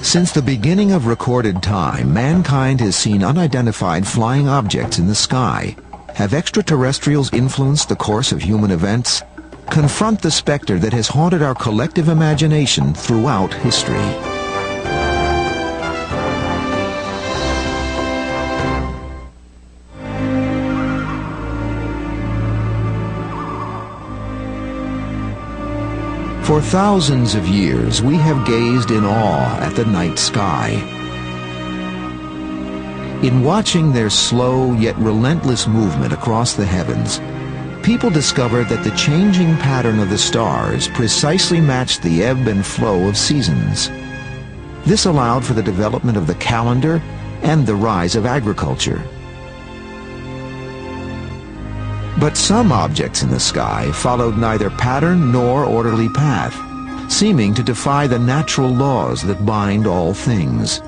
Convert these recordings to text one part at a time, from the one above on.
Since the beginning of recorded time, mankind has seen unidentified flying objects in the sky. Have extraterrestrials influenced the course of human events? Confront the specter that has haunted our collective imagination throughout history. For thousands of years, we have gazed in awe at the night sky. In watching their slow yet relentless movement across the heavens, people discovered that the changing pattern of the stars precisely matched the ebb and flow of seasons. This allowed for the development of the calendar and the rise of agriculture. But some objects in the sky followed neither pattern nor orderly path, seeming to defy the natural laws that bind all things.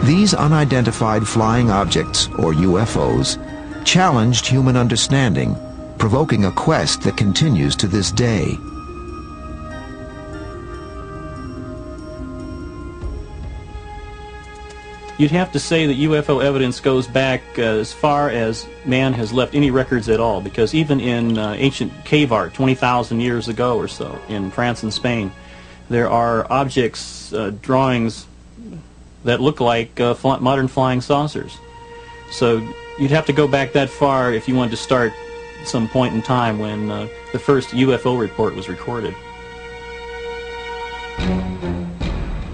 These unidentified flying objects, or UFOs, challenged human understanding, provoking a quest that continues to this day. You'd have to say that UFO evidence goes back as far as man has left any records at all, because even in ancient cave art 20,000 years ago or so in France and Spain, there are objects, drawings that look like modern flying saucers. So you'd have to go back that far if you wanted to start some point in time when the first UFO report was recorded.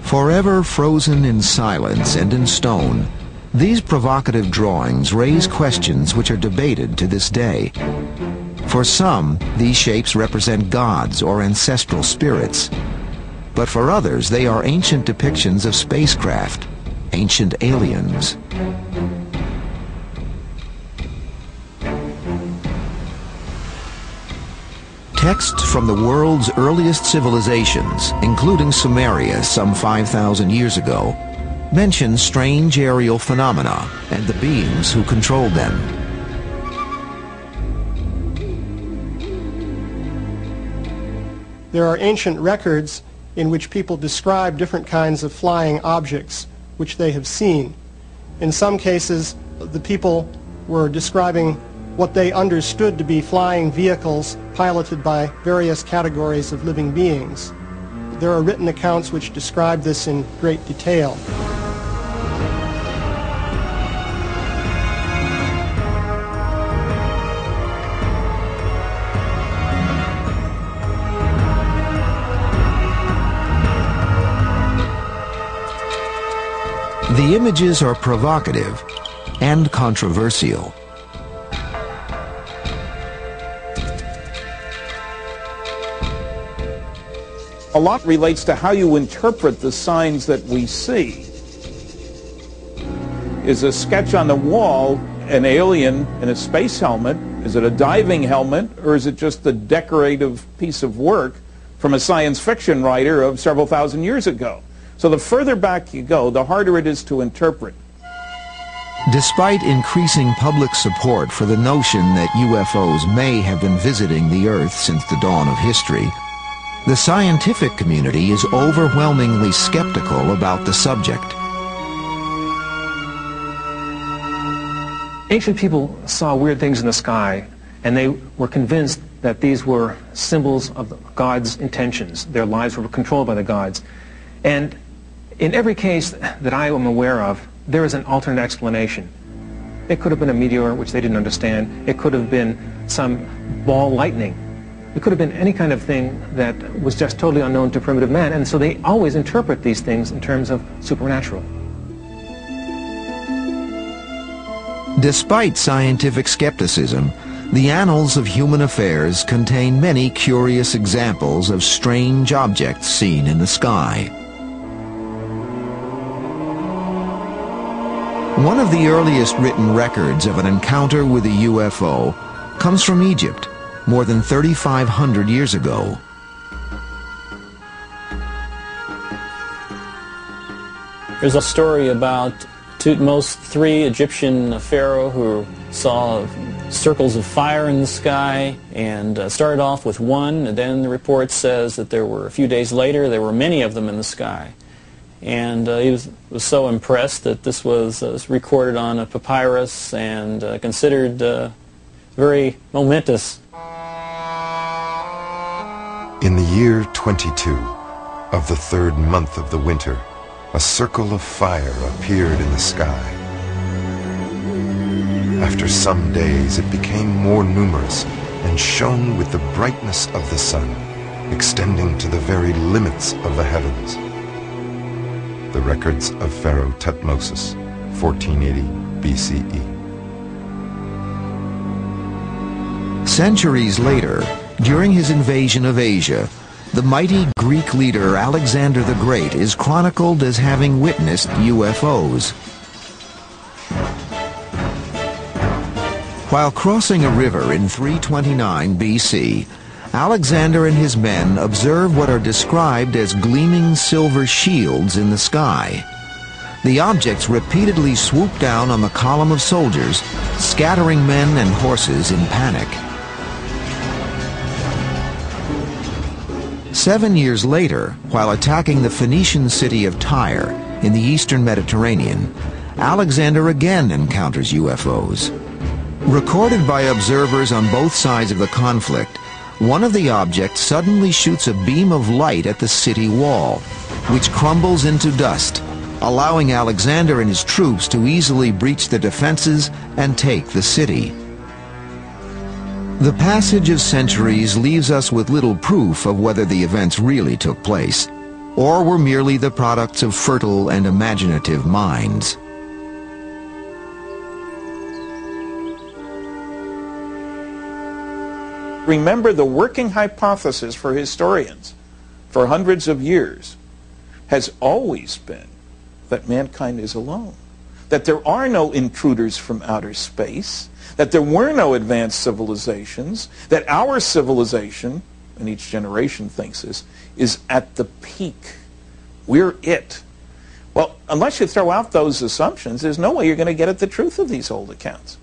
Forever frozen in silence and in stone, these provocative drawings raise questions which are debated to this day. For some, these shapes represent gods or ancestral spirits. But for others, they are ancient depictions of spacecraft, ancient aliens. Texts from the world's earliest civilizations, including Sumeria some 5,000 years ago, mention strange aerial phenomena and the beings who controlled them. There are ancient records in which people describe different kinds of flying objects which they have seen. In some cases, the people were describing what they understood to be flying vehicles piloted by various categories of living beings. There are written accounts which describe this in great detail. The images are provocative and controversial. A lot relates to how you interpret the signs that we see. Is a sketch on the wall an alien in a space helmet? Is it a diving helmet? Or is it just a decorative piece of work from a science fiction writer of several thousand years ago? So the further back you go, the harder it is to interpret. Despite increasing public support for the notion that UFOs may have been visiting the Earth since the dawn of history, the scientific community is overwhelmingly skeptical about the subject. Ancient people saw weird things in the sky, and they were convinced that these were symbols of God's intentions. Their lives were controlled by the gods. And in every case that I am aware of, there is an alternate explanation. It could have been a meteor, which they didn't understand. It could have been some ball lightning. It could have been any kind of thing that was just totally unknown to primitive man, and so they always interpret these things in terms of supernatural. Despite scientific skepticism, the annals of human affairs contain many curious examples of strange objects seen in the sky. One of the earliest written records of an encounter with a UFO comes from Egypt, more than 3,500 years ago. There's a story about Thutmose III, Egyptian pharaoh, who saw circles of fire in the sky and started off with one, and then the report says that there were, a few days later, there were many of them in the sky. And he was so impressed that this was recorded on a papyrus and considered very momentous. In the year 22 of the third month of the winter, a circle of fire appeared in the sky. After some days, it became more numerous and shone with the brightness of the sun, extending to the very limits of the heavens. The records of Pharaoh Thutmose, 1480 BCE. Centuries later, during his invasion of Asia, the mighty Greek leader Alexander the Great is chronicled as having witnessed UFOs. While crossing a river in 329 BC, Alexander and his men observe what are described as gleaming silver shields in the sky. The objects repeatedly swoop down on the column of soldiers, scattering men and horses in panic. 7 years later, while attacking the Phoenician city of Tyre in the eastern Mediterranean, Alexander again encounters UFOs. Recorded by observers on both sides of the conflict, one of the objects suddenly shoots a beam of light at the city wall, which crumbles into dust, allowing Alexander and his troops to easily breach the defenses and take the city. The passage of centuries leaves us with little proof of whether the events really took place, or were merely the products of fertile and imaginative minds. Remember, the working hypothesis for historians for hundreds of years has always been that mankind is alone, that there are no intruders from outer space, that there were no advanced civilizations, that our civilization, and each generation thinks this, is at the peak. We're it. Well, unless you throw out those assumptions, there's no way you're going to get at the truth of these old accounts.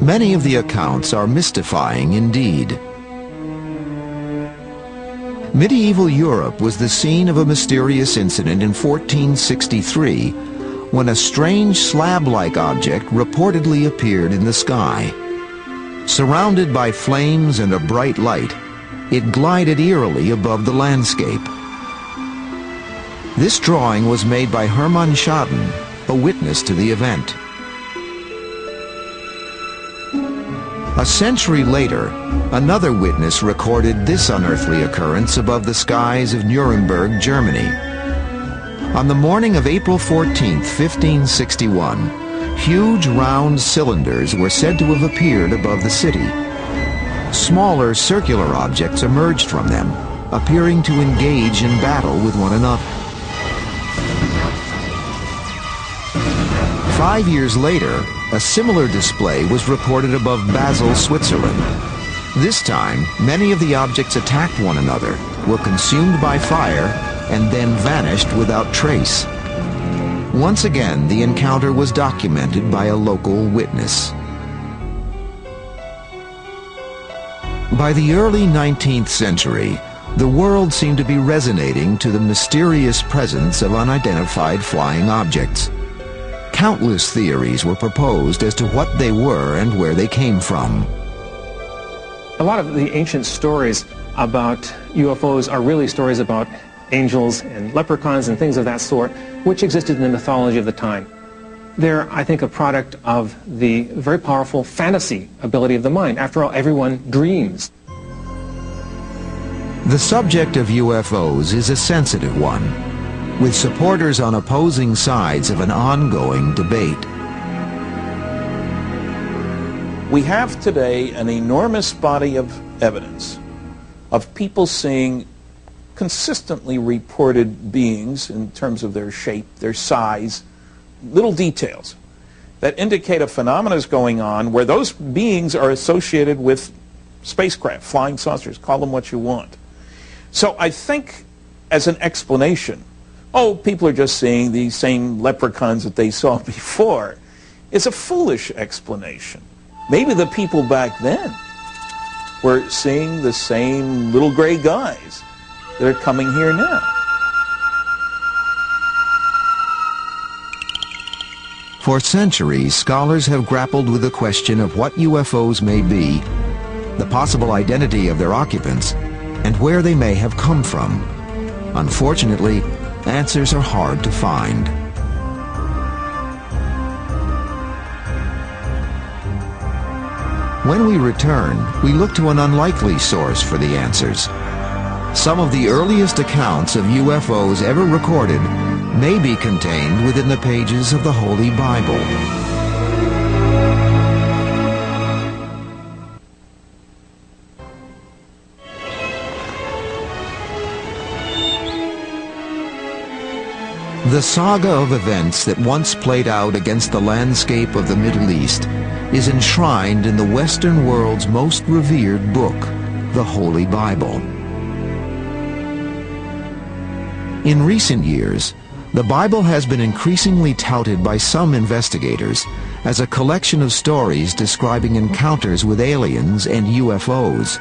Many of the accounts are mystifying indeed. Medieval Europe was the scene of a mysterious incident in 1463 when a strange slab-like object reportedly appeared in the sky. Surrounded by flames and a bright light, it glided eerily above the landscape. This drawing was made by Hermann Schaden, a witness to the event. A century later, another witness recorded this unearthly occurrence above the skies of Nuremberg, Germany. On the morning of April 14, 1561, huge round cylinders were said to have appeared above the city. Smaller circular objects emerged from them, appearing to engage in battle with one another. 5 years later, a similar display was reported above Basel, Switzerland. This time, many of the objects attacked one another, were consumed by fire, and then vanished without trace. Once again, the encounter was documented by a local witness. By the early 19th century, the world seemed to be resonating to the mysterious presence of unidentified flying objects. Countless theories were proposed as to what they were and where they came from. A lot of the ancient stories about UFOs are really stories about angels and leprechauns and things of that sort, which existed in the mythology of the time. They're, I think, a product of the very powerful fantasy ability of the mind. After all, everyone dreams. The subject of UFOs is a sensitive one, with supporters on opposing sides of an ongoing debate. We have today an enormous body of evidence of people seeing consistently reported beings in terms of their shape, their size, little details that indicate a phenomenon is going on where those beings are associated with spacecraft, flying saucers, call them what you want. So I think as an explanation, oh, people are just seeing the same leprechauns that they saw before, is a foolish explanation. Maybe the people back then were seeing the same little gray guys that are coming here now. For centuries, scholars have grappled with the question of what UFOs may be, the possible identity of their occupants, and where they may have come from. Unfortunately, answers are hard to find. When we return, we look to an unlikely source for the answers. Some of the earliest accounts of UFOs ever recorded may be contained within the pages of the Holy Bible. The saga of events that once played out against the landscape of the Middle East is enshrined in the Western world's most revered book, the Holy Bible. In recent years, the Bible has been increasingly touted by some investigators as a collection of stories describing encounters with aliens and UFOs.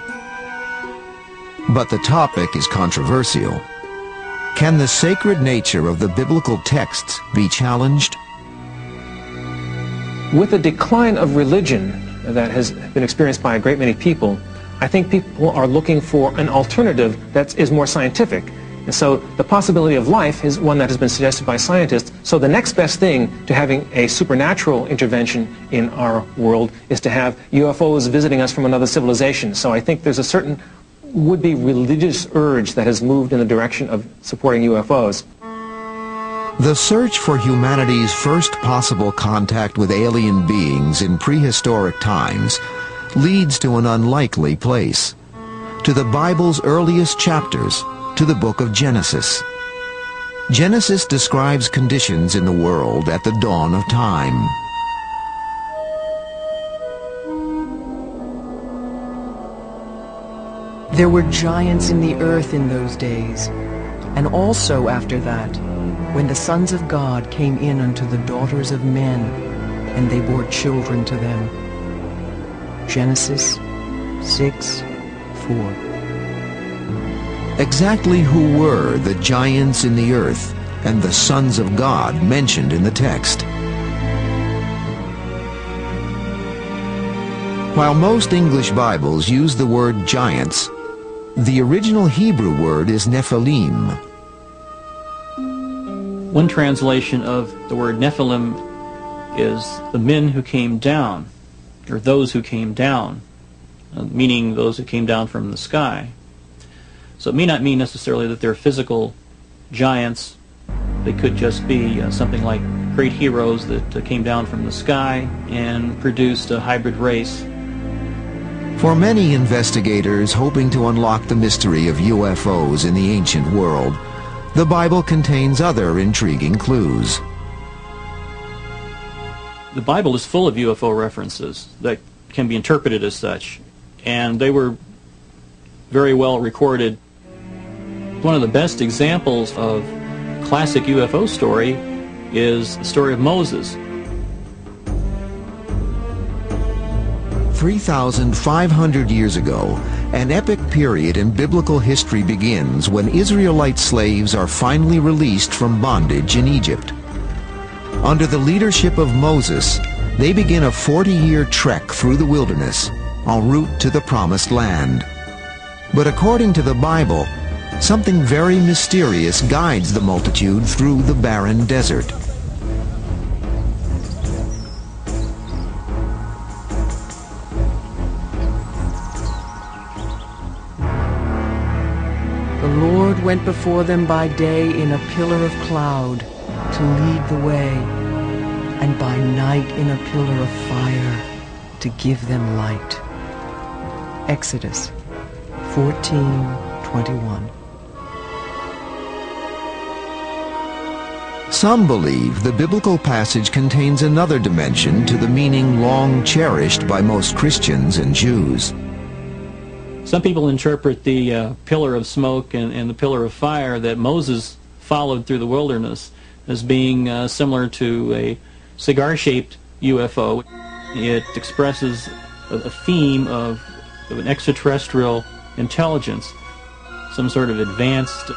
But the topic is controversial. Can the sacred nature of the biblical texts be challenged? With the decline of religion that has been experienced by a great many people, I think people are looking for an alternative that is more scientific. And so the possibility of life is one that has been suggested by scientists. So the next best thing to having a supernatural intervention in our world is to have UFOs visiting us from another civilization. So I think there's a certain would-be religious urge that has moved in the direction of supporting UFOs. The search for humanity's first possible contact with alien beings in prehistoric times leads to an unlikely place, to the Bible's earliest chapters, to the book of Genesis. Genesis describes conditions in the world at the dawn of time. There were giants in the earth in those days, and also after that, when the sons of God came in unto the daughters of men, and they bore children to them. Genesis 6:4. Exactly who were the giants in the earth and the sons of God mentioned in the text? While most English Bibles use the word giants, the original Hebrew word is Nephilim. One translation of the word Nephilim is the men who came down, or those who came down, meaning those who came down from the sky. So it may not mean necessarily that they're physical giants. They could just be something like great heroes that came down from the sky and produced a hybrid race. For many investigators hoping to unlock the mystery of UFOs in the ancient world, the Bible contains other intriguing clues. The Bible is full of UFO references that can be interpreted as such, and they were very well recorded. One of the best examples of classic UFO story is the story of Moses. 3,500 years ago, an epic period in biblical history begins when Israelite slaves are finally released from bondage in Egypt. Under the leadership of Moses, they begin a 40-year trek through the wilderness, en route to the Promised Land. But according to the Bible, something very mysterious guides the multitude through the barren desert. The Lord went before them by day in a pillar of cloud to lead the way, and by night in a pillar of fire to give them light. Exodus 14:21. Some believe the biblical passage contains another dimension to the meaning long cherished by most Christians and Jews. Some people interpret the pillar of smoke and the pillar of fire that Moses followed through the wilderness as being similar to a cigar-shaped UFO. It expresses a theme of an extraterrestrial intelligence. some sort of advanced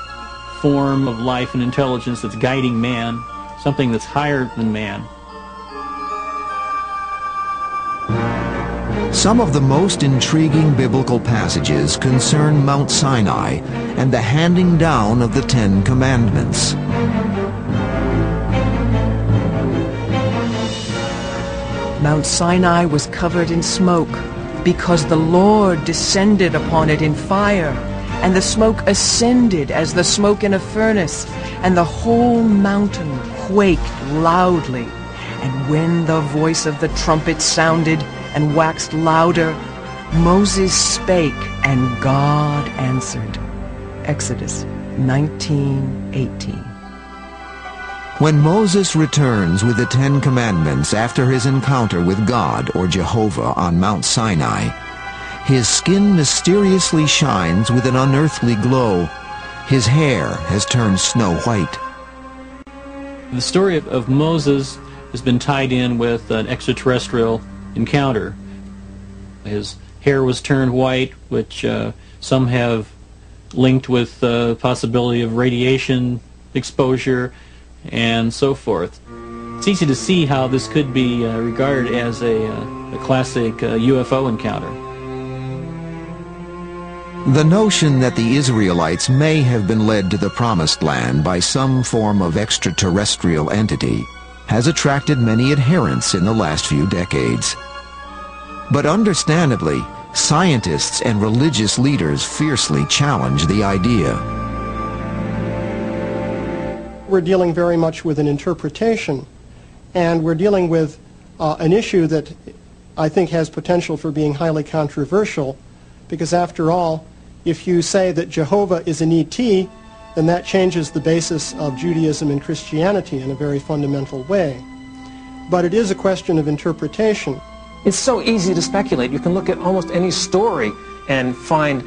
form of life and intelligence that's guiding man, something that's higher than man. Some of the most intriguing biblical passages concern Mount Sinai and the handing down of the Ten Commandments. Mount Sinai was covered in smoke because the Lord descended upon it in fire, and the smoke ascended as the smoke in a furnace, and the whole mountain quaked loudly. And when the voice of the trumpet sounded and waxed louder, Moses spake, and God answered. Exodus 19:18. When Moses returns with the Ten Commandments after his encounter with God or Jehovah on Mount Sinai, his skin mysteriously shines with an unearthly glow. His hair has turned snow white. The story of Moses has been tied in with an extraterrestrial encounter. His hair was turned white, which some have linked with the possibility of radiation exposure and so forth. It's easy to see how this could be regarded as a classic UFO encounter. The notion that the Israelites may have been led to the Promised Land by some form of extraterrestrial entity has attracted many adherents in the last few decades. But understandably, scientists and religious leaders fiercely challenge the idea. We're dealing very much with an interpretation, and we're dealing with an issue that I think has potential for being highly controversial, because after all, if you say that Jehovah is an ET, then that changes the basis of Judaism and Christianity in a very fundamental way. But it is a question of interpretation. It's so easy to speculate. You can look at almost any story and find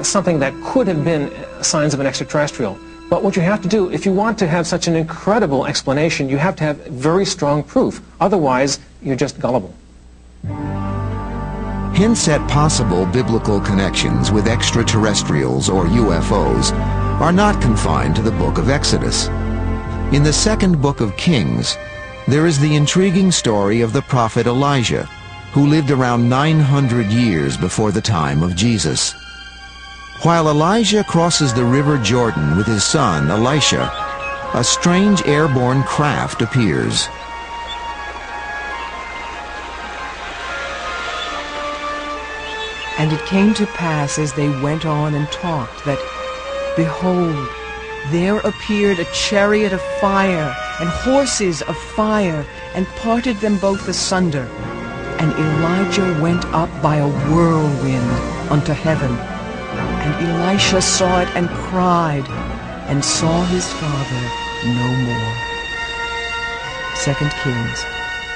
something that could have been signs of an extraterrestrial. But what you have to do, if you want to have such an incredible explanation, you have to have very strong proof. Otherwise, you're just gullible. Hints at possible biblical connections with extraterrestrials or UFOs are not confined to the book of Exodus. In the second book of Kings, there is the intriguing story of the prophet Elijah, who lived around 900 years before the time of Jesus. While Elijah crosses the river Jordan with his son Elisha, a strange airborne craft appears. And it came to pass as they went on and talked that, behold, there appeared a chariot of fire and horses of fire, and parted them both asunder. And Elijah went up by a whirlwind unto heaven. And Elisha saw it and cried, and saw his father no more. 2 Kings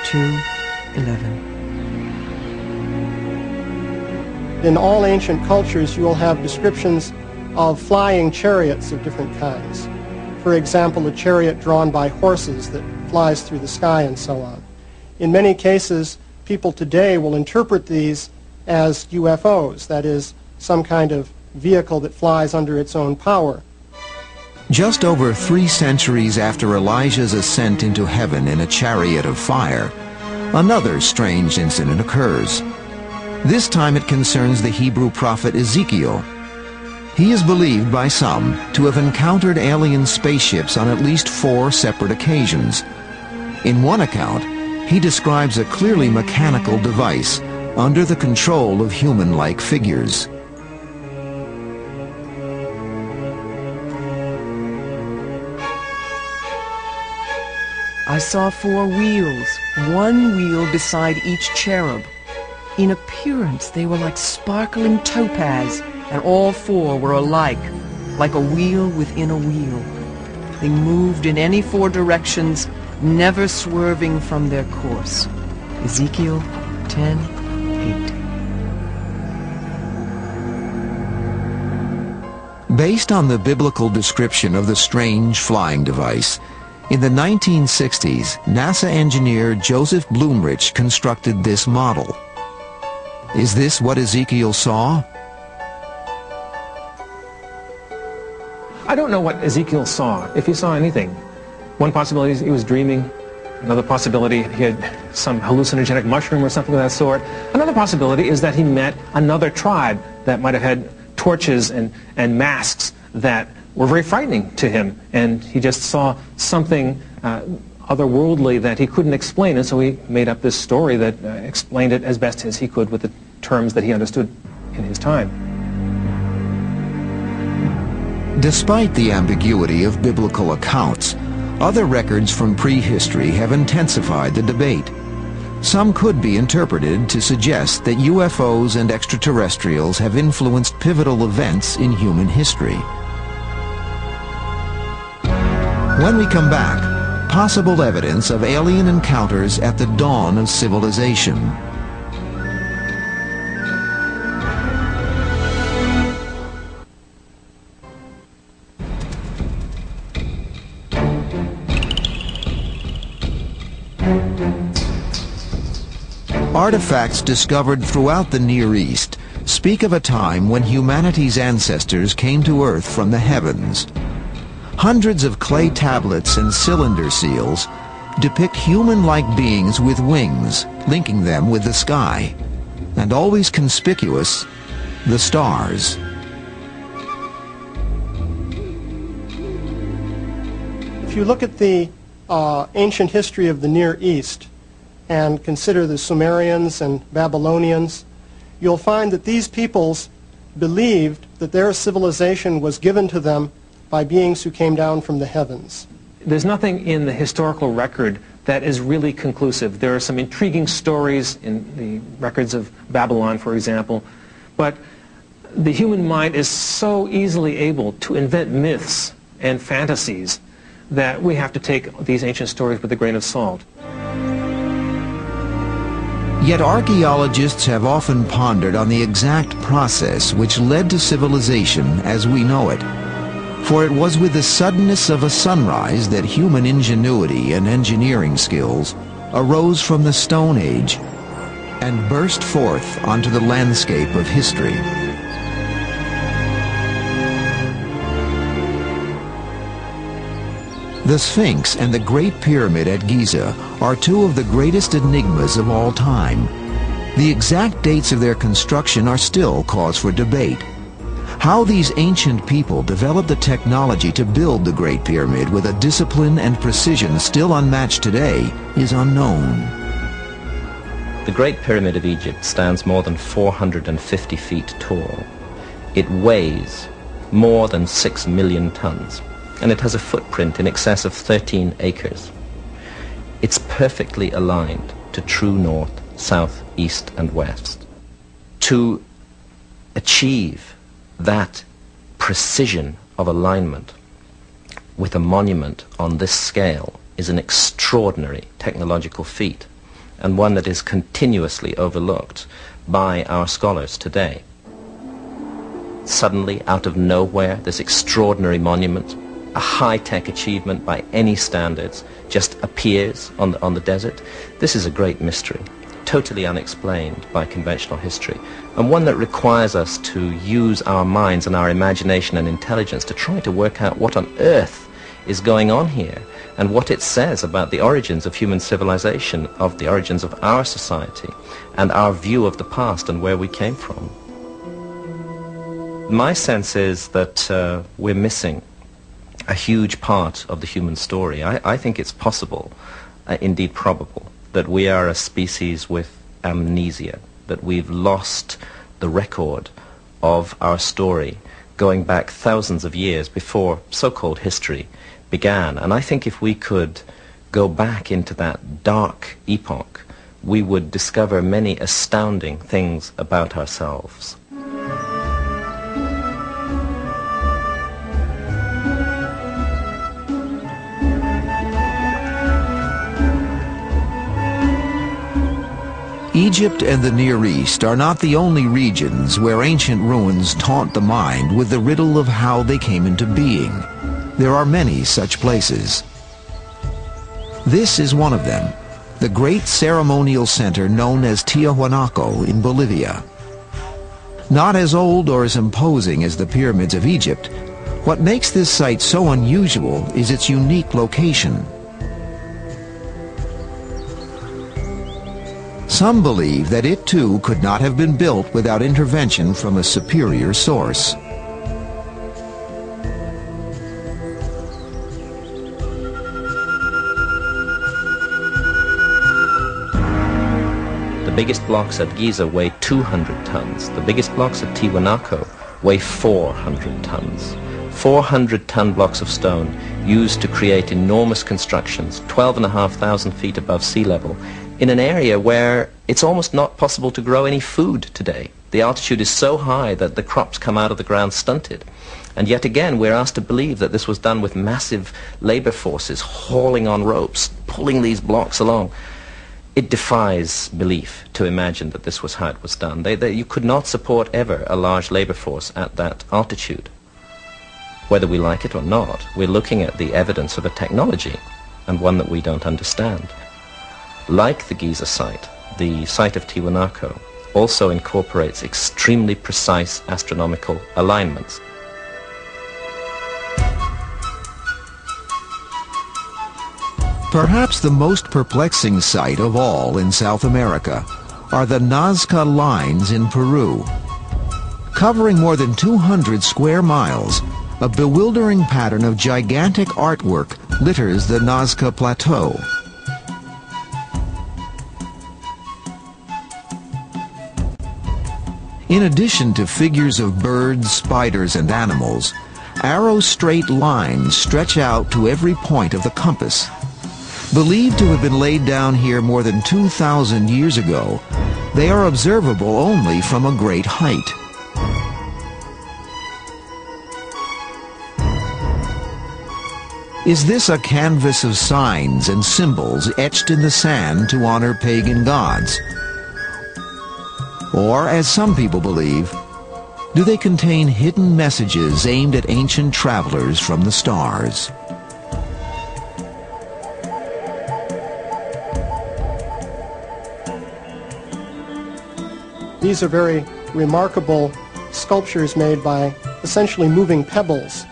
2:11. In all ancient cultures, you will have descriptions of flying chariots of different kinds. For example, a chariot drawn by horses that flies through the sky and so on. In many cases, people today will interpret these as UFOs, that is, some kind of vehicle that flies under its own power. Just over 3 centuries after Elijah's ascent into heaven in a chariot of fire, another strange incident occurs. This time it concerns the Hebrew prophet Ezekiel. He is believed by some to have encountered alien spaceships on at least 4 separate occasions. In one account, he describes a clearly mechanical device under the control of human-like figures. I saw 4 wheels, one wheel beside each cherub. In appearance they were like sparkling topaz, and all 4 were alike, like a wheel within a wheel. They moved in any 4 directions, never swerving from their course. Ezekiel 10:8. Based on the biblical description of the strange flying device, in the 1960s, NASA engineer Joseph Blumrich constructed this model. Is this what Ezekiel saw? I don't know what Ezekiel saw, if he saw anything. One possibility is he was dreaming. Another possibility, he had some hallucinogenic mushroom or something of that sort. Another possibility is that he met another tribe that might have had torches and masks that were very frightening to him, and he just saw something otherworldly that he couldn't explain, and so he made up this story that explained it as best as he could with the terms that he understood in his time. Despite the ambiguity of biblical accounts, other records from prehistory have intensified the debate. Some could be interpreted to suggest that UFOs and extraterrestrials have influenced pivotal events in human history. When we come back, possible evidence of alien encounters at the dawn of civilization. Artifacts discovered throughout the Near East speak of a time when humanity's ancestors came to Earth from the heavens. Hundreds of clay tablets and cylinder seals depict human-like beings with wings, linking them with the sky, and always conspicuous, the stars. If you look at the ancient history of the Near East and consider the Sumerians and Babylonians, you'll find that these peoples believed that their civilization was given to them by beings who came down from the heavens. There's nothing in the historical record that is really conclusive. There are some intriguing stories in the records of Babylon, for example, but the human mind is so easily able to invent myths and fantasies that we have to take these ancient stories with a grain of salt. Yet archaeologists have often pondered on the exact process which led to civilization as we know it. For it was with the suddenness of a sunrise that human ingenuity and engineering skills arose from the Stone Age and burst forth onto the landscape of history. The Sphinx and the Great Pyramid at Giza are two of the greatest enigmas of all time. The exact dates of their construction are still cause for debate. How these ancient people developed the technology to build the Great Pyramid with a discipline and precision still unmatched today is unknown. The Great Pyramid of Egypt stands more than 450 feet tall. It weighs more than 6 million tons, and it has a footprint in excess of 13 acres. It's perfectly aligned to true north, south, east, and west. To achieve that precision of alignment with a monument on this scale is an extraordinary technological feat, and one that is continuously overlooked by our scholars today. Suddenly, out of nowhere, this extraordinary monument, a high-tech achievement by any standards, just appears on the desert. This is a great mystery, totally unexplained by conventional history, and one that requires us to use our minds and our imagination and intelligence to try to work out what on earth is going on here and what it says about the origins of human civilization, of the origins of our society, and our view of the past and where we came from. My sense is that we're missing a huge part of the human story. I think it's possible, indeed probable, that we are a species with amnesia, that we've lost the record of our story going back thousands of years before so-called history began. And I think if we could go back into that dark epoch, we would discover many astounding things about ourselves. Egypt and the Near East are not the only regions where ancient ruins taunt the mind with the riddle of how they came into being. There are many such places. This is one of them, the great ceremonial center known as Tiahuanaco in Bolivia. Not as old or as imposing as the pyramids of Egypt, What makes this site so unusual is its unique location. Some believe that it too could not have been built without intervention from a superior source. The biggest blocks at Giza weigh 200 tons. The biggest blocks at Tiwanaku weigh 400 tons. 400-ton blocks of stone used to create enormous constructions, 12,500 feet above sea level, in an area where it's almost not possible to grow any food today. The altitude is so high that the crops come out of the ground stunted. And yet again, we're asked to believe that this was done with massive labor forces hauling on ropes, pulling these blocks along. It defies belief to imagine that this was how it was done. You could not support ever a large labor force at that altitude. Whether we like it or not, we're looking at the evidence of a technology, and one that we don't understand. Like the Giza site, the site of Tiwanaku also incorporates extremely precise astronomical alignments. Perhaps the most perplexing sight of all in South America are the Nazca lines in Peru. Covering more than 200 square miles, a bewildering pattern of gigantic artwork litters the Nazca Plateau. In addition to figures of birds, spiders, and animals, arrow-straight lines stretch out to every point of the compass. Believed to have been laid down here more than 2,000 years ago, they are observable only from a great height. Is this a canvas of signs and symbols etched in the sand to honor pagan gods? Or, as some people believe, do they contain hidden messages aimed at ancient travelers from the stars? These are very remarkable sculptures made by essentially moving pebbles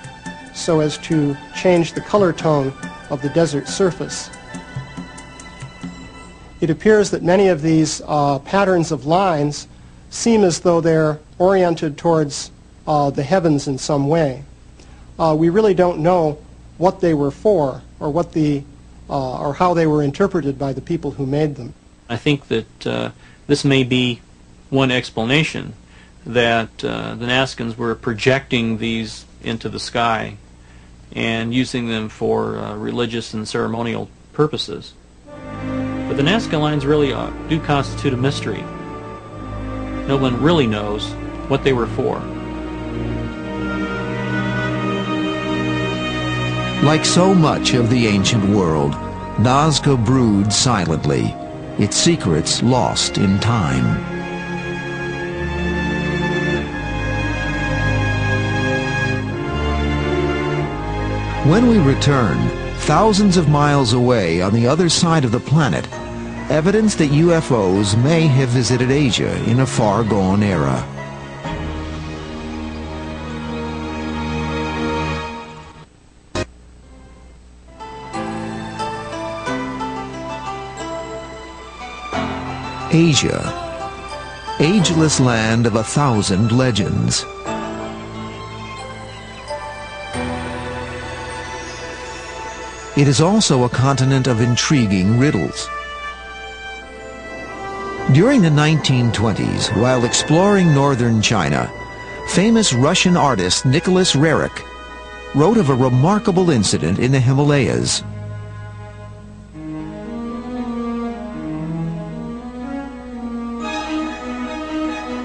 so as to change the color tone of the desert surface. It appears that many of these patterns of lines seem as though they're oriented towards the heavens in some way. We really don't know what they were for or what or how they were interpreted by the people who made them. I think that this may be one explanation, that the Nazcans were projecting these into the sky and using them for religious and ceremonial purposes. But the Nazca lines really do constitute a mystery. No one really knows what they were for. Like so much of the ancient world, Nazca broods silently, its secrets lost in time. When we return, thousands of miles away on the other side of the planet, evidence that UFOs may have visited Asia in a far-gone era. Asia, ageless land of 1,000 legends. It is also a continent of intriguing riddles. During the 1920s, while exploring northern China, famous Russian artist Nicholas Roerich wrote of a remarkable incident in the Himalayas.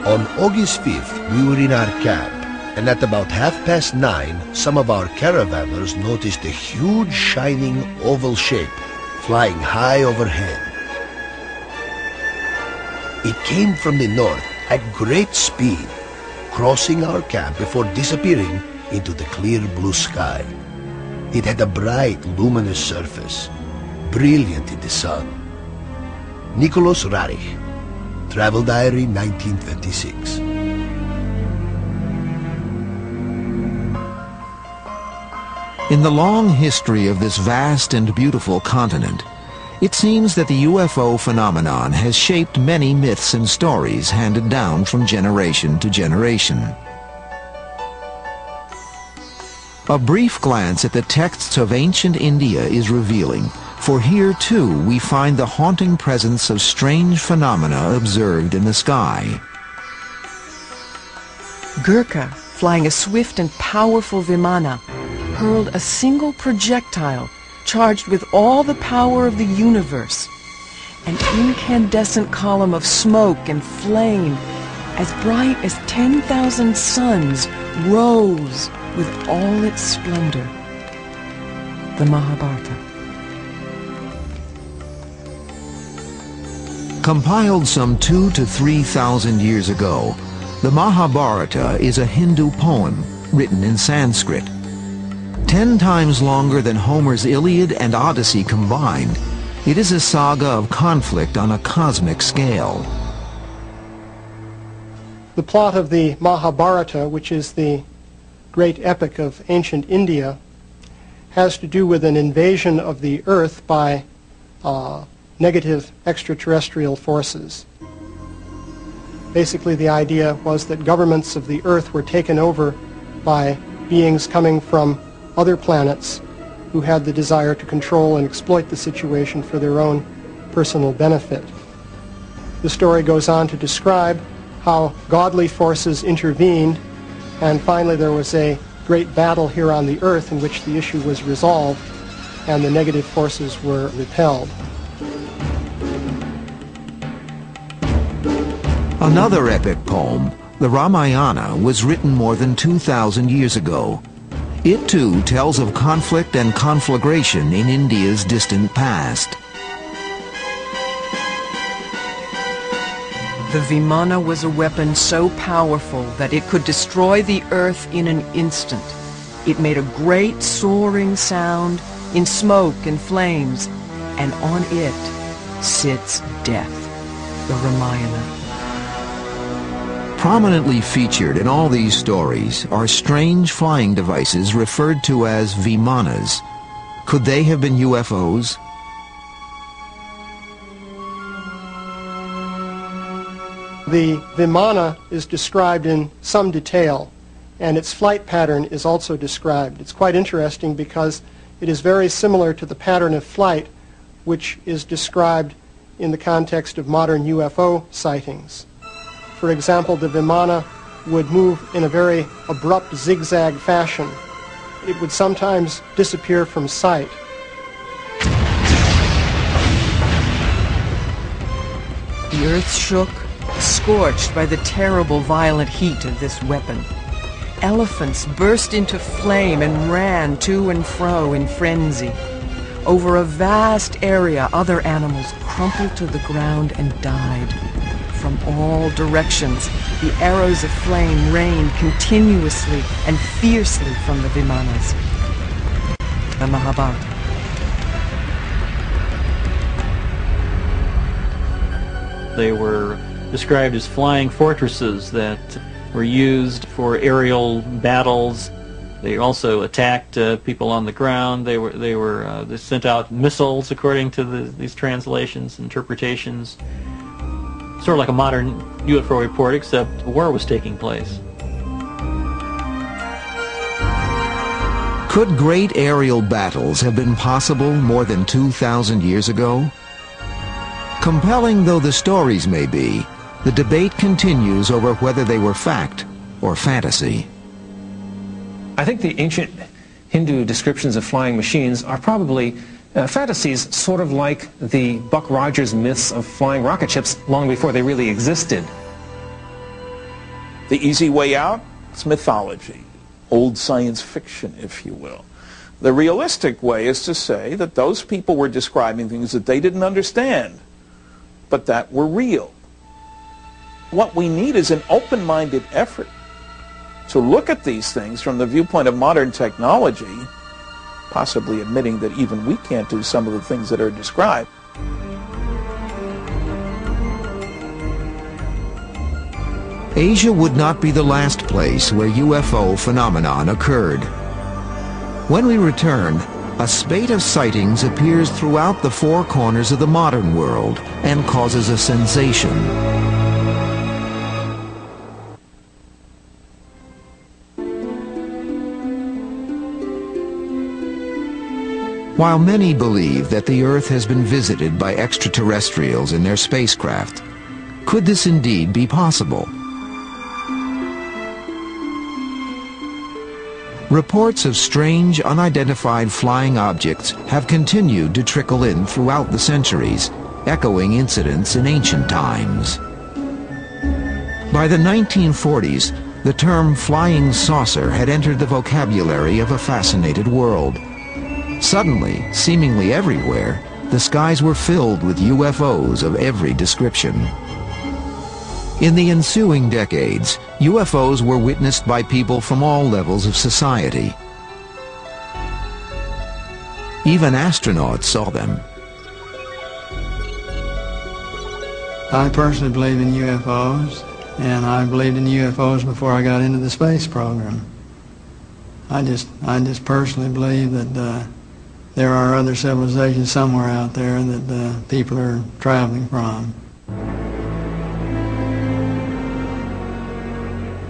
On August 5th, we were in our camp, and at about 9:30, some of our caravanners noticed a huge shining oval shape flying high overhead. It came from the north at great speed, crossing our camp before disappearing into the clear blue sky. It had a bright, luminous surface, brilliant in the sun. Nicholas Roerich, Travel Diary, 1926. In the long history of this vast and beautiful continent, it seems that the UFO phenomenon has shaped many myths and stories handed down from generation to generation. A brief glance at the texts of ancient India is revealing, for here too we find the haunting presence of strange phenomena observed in the sky. Gurkha, flying a swift and powerful Vimana, hurled a single projectile charged with all the power of the universe. An incandescent column of smoke and flame, as bright as 10,000 suns, rose with all its splendor. The Mahabharata. Compiled some 2,000 to 3,000 years ago, the Mahabharata is a Hindu poem written in Sanskrit. 10 times longer than Homer's Iliad and Odyssey combined, it is a saga of conflict on a cosmic scale. The plot of the Mahabharata, which is the great epic of ancient India, has to do with an invasion of the Earth by negative extraterrestrial forces. Basically, the idea was that governments of the Earth were taken over by beings coming from other planets who had the desire to control and exploit the situation for their own personal benefit. The story goes on to describe how godly forces intervened, and finally there was a great battle here on the Earth in which the issue was resolved and the negative forces were repelled. Another epic poem, the Ramayana, was written more than 2,000 years ago. It too tells of conflict and conflagration in India's distant past. The Vimana was a weapon so powerful that it could destroy the earth in an instant. It made a great soaring sound in smoke and flames, and on it sits death, the Ramayana. Prominently featured in all these stories are strange flying devices referred to as Vimanas. Could they have been UFOs? The Vimana is described in some detail, and its flight pattern is also described. It's quite interesting because it is very similar to the pattern of flight which is described in the context of modern UFO sightings. For example, the Vimana would move in a very abrupt zigzag fashion. It would sometimes disappear from sight. The earth shook, scorched by the terrible violent heat of this weapon. Elephants burst into flame and ran to and fro in frenzy. Over a vast area, other animals crumpled to the ground and died. From all directions, the arrows of flame rained continuously and fiercely from the Vimanas. The Mahabharata. They were described as flying fortresses that were used for aerial battles. They also attacked people on the ground. They sent out missiles, according to these translations, interpretations. Sort of like a modern UFO report, except war was taking place. Could great aerial battles have been possible more than 2,000 years ago? Compelling though the stories may be, the debate continues over whether they were fact or fantasy. I think the ancient Hindu descriptions of flying machines are probably fantasies, sort of like the Buck Rogers myths of flying rocket ships long before they really existed. The easy way out is mythology, old science fiction, if you will. The realistic way is to say that those people were describing things that they didn't understand, but that were real. What we need is an open-minded effort to look at these things from the viewpoint of modern technology, possibly admitting that even we can't do some of the things that are described. Asia would not be the last place where UFO phenomenon occurred. When we return, a spate of sightings appears throughout the four corners of the modern world and causes a sensation. While many believe that the Earth has been visited by extraterrestrials in their spacecraft, could this indeed be possible? Reports of strange, unidentified flying objects have continued to trickle in throughout the centuries, echoing incidents in ancient times. By the 1940s, the term flying saucer had entered the vocabulary of a fascinated world. Suddenly, seemingly everywhere, the skies were filled with UFOs of every description. In the ensuing decades, UFOs were witnessed by people from all levels of society. Even astronauts saw them. I personally believe in UFOs, and I believed in UFOs before I got into the space program. I just personally believe that there are other civilizations somewhere out there that people are traveling from.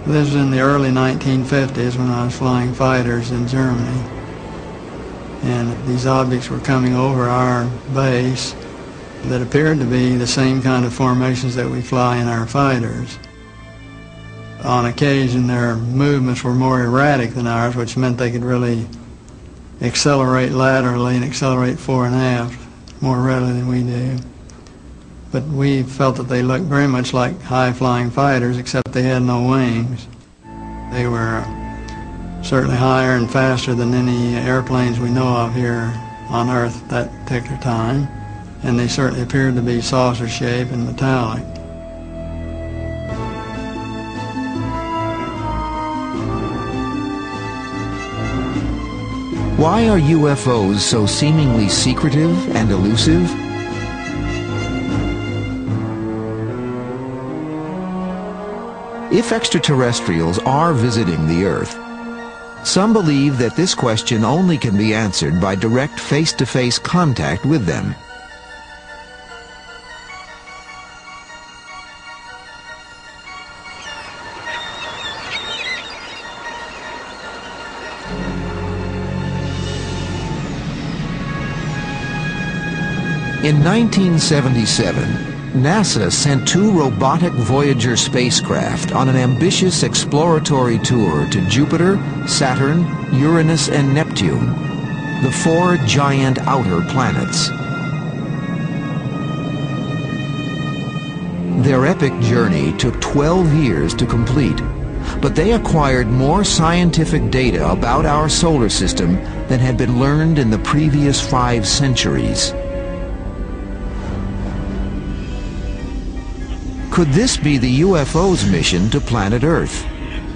This was in the early 1950s when I was flying fighters in Germany. And these objects were coming over our base that appeared to be the same kind of formations that we fly in our fighters. On occasion, their movements were more erratic than ours, which meant they could really accelerate laterally and accelerate fore and aft more readily than we do. But we felt that they looked very much like high-flying fighters, except they had no wings. They were certainly higher and faster than any airplanes we know of here on Earth at that particular time, and they certainly appeared to be saucer-shaped and metallic. Why are UFOs so seemingly secretive and elusive? If extraterrestrials are visiting the Earth, some believe that this question only can be answered by direct face-to-face contact with them. In 1977, NASA sent two robotic Voyager spacecraft on an ambitious exploratory tour to Jupiter, Saturn, Uranus, and Neptune, the four giant outer planets. Their epic journey took 12 years to complete, but they acquired more scientific data about our solar system than had been learned in the previous 5 centuries. Could this be the UFO's mission to planet Earth?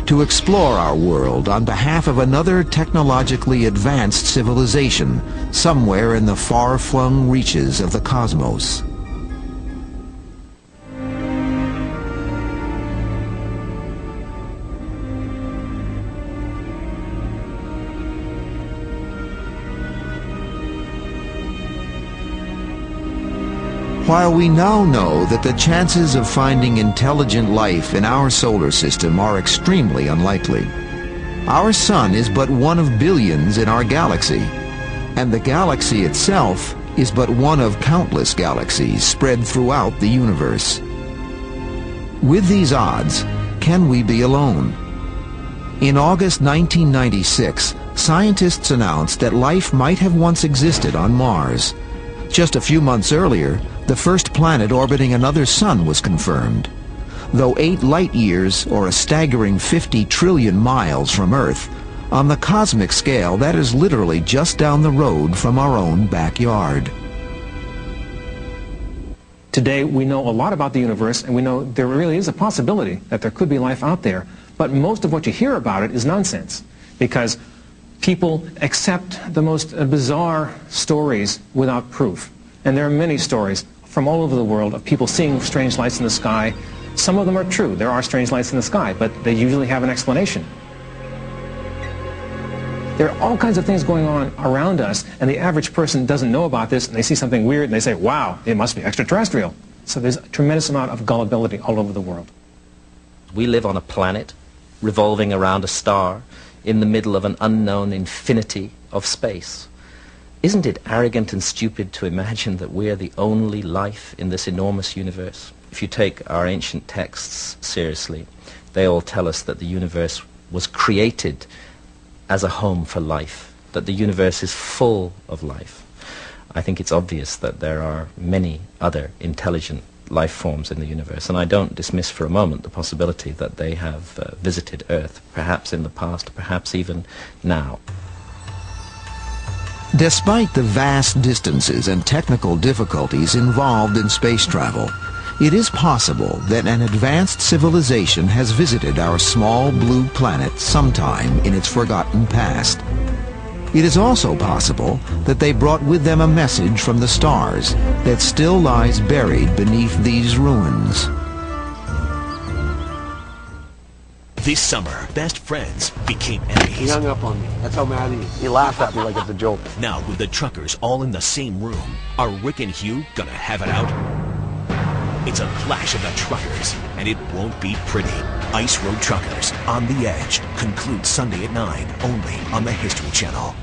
To explore our world on behalf of another technologically advanced civilization somewhere in the far-flung reaches of the cosmos? While we now know that the chances of finding intelligent life in our solar system are extremely unlikely, our sun is but one of billions in our galaxy, and the galaxy itself is but one of countless galaxies spread throughout the universe. With these odds, can we be alone? In August 1996, scientists announced that life might have once existed on Mars. Just a few months earlier, the first planet orbiting another sun was confirmed. Though 8 light-years, or a staggering 50 trillion miles from Earth, on the cosmic scale, that is literally just down the road from our own backyard. Today we know a lot about the universe, and we know there really is a possibility that there could be life out there, but most of what you hear about it is nonsense, because people accept the most bizarre stories without proof. And there are many stories from all over the world of people seeing strange lights in the sky. Some of them are true. There are strange lights in the sky, but they usually have an explanation. There are all kinds of things going on around us, and the average person doesn't know about this, and they see something weird, and they say, wow, it must be extraterrestrial. So there's a tremendous amount of gullibility all over the world. We live on a planet revolving around a star in the middle of an unknown infinity of space. Isn't it arrogant and stupid to imagine that we're the only life in this enormous universe? If you take our ancient texts seriously, they all tell us that the universe was created as a home for life, that the universe is full of life. I think it's obvious that there are many other intelligent life forms in the universe, and I don't dismiss for a moment the possibility that they have visited Earth, perhaps in the past, perhaps even now. Despite the vast distances and technical difficulties involved in space travel, it is possible that an advanced civilization has visited our small blue planet sometime in its forgotten past. It is also possible that they brought with them a message from the stars that still lies buried beneath these ruins. This summer, best friends became enemies. He hung up on me. That's how mad he is. He laughed at me like it's a joke. Now, with the truckers all in the same room, are Rick and Hugh gonna have it out? It's a clash of the truckers, and it won't be pretty. Ice Road Truckers, On the Edge, concludes Sunday at 9, only on the History Channel.